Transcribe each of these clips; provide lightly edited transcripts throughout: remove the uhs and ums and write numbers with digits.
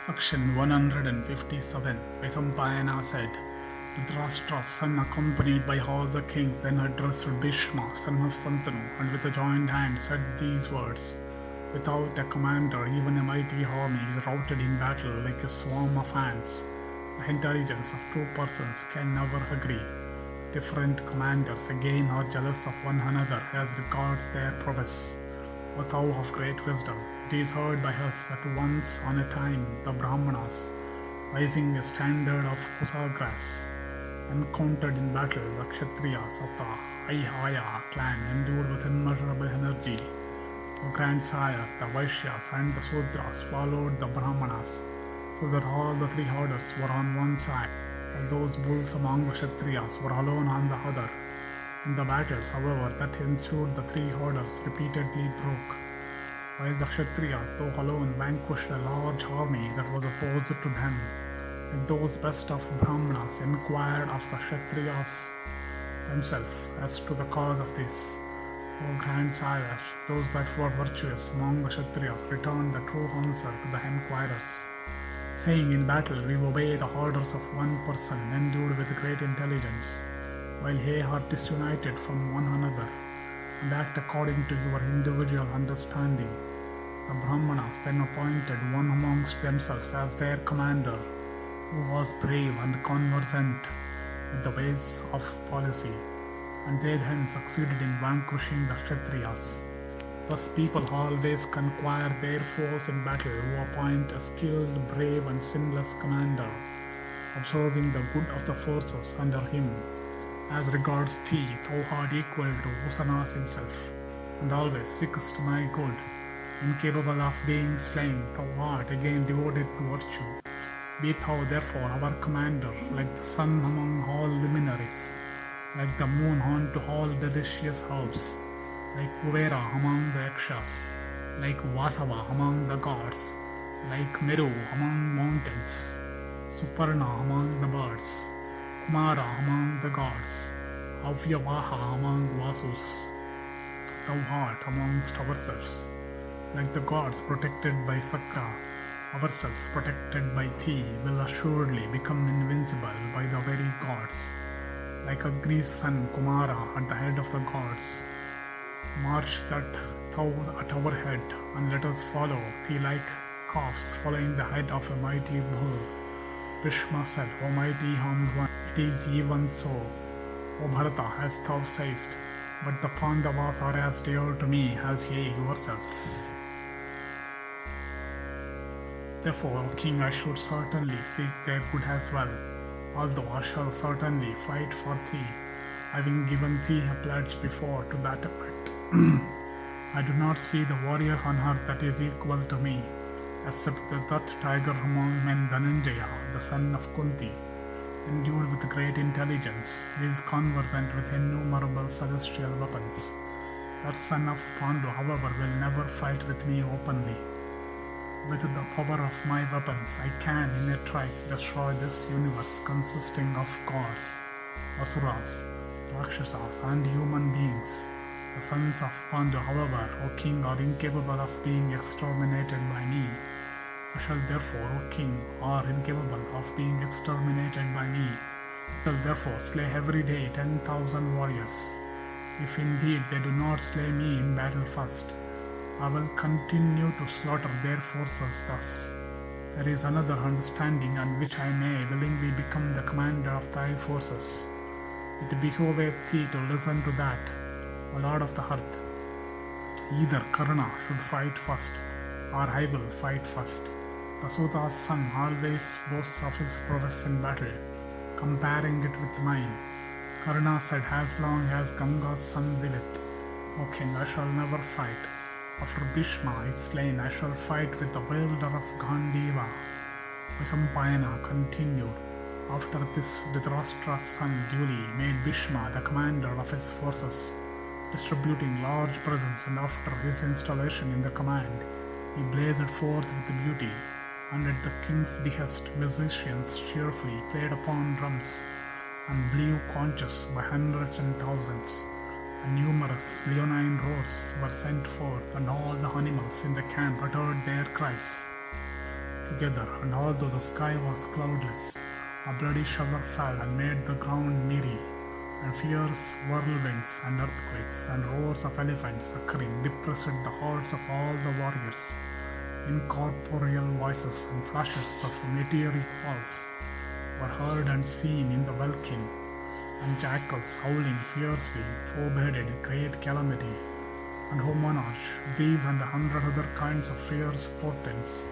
Section 157. Vaisampayana said, Dhritarashtra's son, accompanied by all the kings, then addressed Bhishma, son of Santanu, and with a joined hand said these words: Without a commander, even a mighty army is routed in battle like a swarm of ants. The intelligence of two persons can never agree. Different commanders again are jealous of one another as regards their prowess. O thou of great wisdom, it is heard by us that once on a time the Brahmanas, raising a standard of Kusagras, encountered in battle the Kshatriyas of the Aihaya clan endued with immeasurable energy. O grandsire, the Vaishyas and the Sudras followed the Brahmanas, so that all the three orders were on one side, while those bulls among the Kshatriyas were alone on the other. In the battles, however, that ensued, the three orders repeatedly broke, while the Kshatriyas, though alone, vanquished a large army that was opposed to them. And those best of Brahmanas inquired of the Kshatriyas themselves as to the cause of this. O grandsire, those that were virtuous among the Kshatriyas returned the true answer to the inquirers, saying, In battle we obey the orders of one person endued with great intelligence, while ye are disunited from one another, and act according to your individual understanding. The Brahmanas then appointed one amongst themselves as their commander, who was brave and conversant with the ways of policy, and they then succeeded in vanquishing the Kshatriyas. Thus people always conquer their foes in battle who appoint a skilled, brave and sinless commander, observing the good of the forces under him. As regards thee, thou art equal to Usanas himself, and always seekest my good. Incapable of being slain, thou art again devoted to virtue. Be thou therefore our commander, like the sun among all luminaries, like the moon unto all delicious herbs, like Kuvera among the Yakshas, like Vasava among the gods, like Meru among mountains, Suparna among the birds, Kumara among the gods, Avyavaha among Vasus. Thou art amongst ourselves, like the gods protected by Sakra. Ourselves protected by thee will assuredly become invincible by the very gods. Like Agni's son Kumara at the head of the gods, march that thou at our head, and let us follow thee like calves following the head of a mighty bull. Bhishma said, O mighty armed one, it is even so. O Bharata, as thou sayest, but the Pandavas are as dear to me as ye yourselves. Therefore, O king, I should certainly seek their good as well, although I shall certainly fight for thee, having given thee a pledge before to that effect. I do not see the warrior on earth that is equal to me, except that tiger among men, Dhananjaya, the son of Kunti, endued with great intelligence, is conversant with innumerable celestial weapons. That son of Pandu, however, will never fight with me openly. With the power of my weapons, I can in a trice destroy this universe consisting of gods, asuras, rakshasas, and human beings. The sons of Pandu, however, O king, are incapable of being exterminated by me. I shall therefore, O king, are incapable of being exterminated by me. I shall therefore slay every day 10,000 warriors. If indeed they do not slay me in battle first, I will continue to slaughter their forces thus. There is another understanding on which I may willingly become the commander of thy forces. It behoveth thee to listen to that, O Lord of the earth. Either Karna should fight first, or I will fight first. The Suta's son always boasts of his prowess in battle, comparing it with mine. Karna said, As long as Ganga's son liveth, O king, I shall never fight. After Bhishma is slain, I shall fight with the wielder of Gandiva. Vaisampayana continued, After this, Dhritarashtra's son duly made Bhishma the commander of his forces, distributing large presents, and after his installation in the command, he blazed forth with beauty, and at the king's behest musicians cheerfully played upon drums, and blew conches by hundreds and thousands. And numerous leonine roars were sent forth, and all the animals in the camp uttered their cries. together, and although the sky was cloudless, a bloody shower fell and made the ground miry, and fierce whirlwinds and earthquakes and roars of elephants occurring depressed the hearts of all the warriors. Incorporeal voices and flashes of meteoric falls were heard and seen in the welkin, and jackals howling fiercely foreboded great calamity. And O monarch, these and 100 other kinds of fierce portents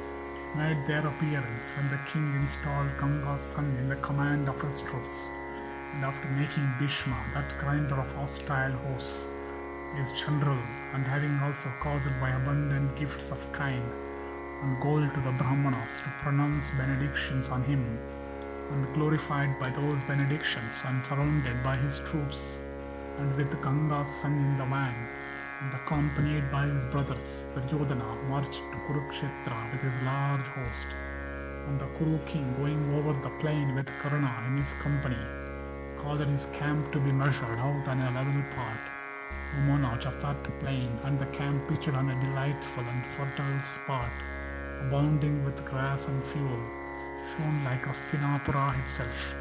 made their appearance when the king installed Ganga's son in the command of his troops, and after making Bhishma, that grinder of hostile hosts, his general, and having also caused by abundant gifts of kind and gold to the Brahmanas to pronounce benedictions on him, and glorified by those benedictions and surrounded by his troops, and with Ganga's son in the van, and accompanied by his brothers, the Suyodhana marched to Kurukshetra with his large host, and the Kuru king, going over the plain with Karna in his company, caused his camp to be measured out on a level part, O monarch of that plain, and the camp pitched on a delightful and fertile spot, abounding with grass and fuel, shown like Hastinapura itself.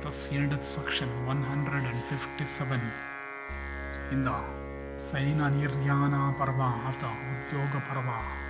Thus ended section 157 in the Saina-Niryana Parva of the Udyoga Parva.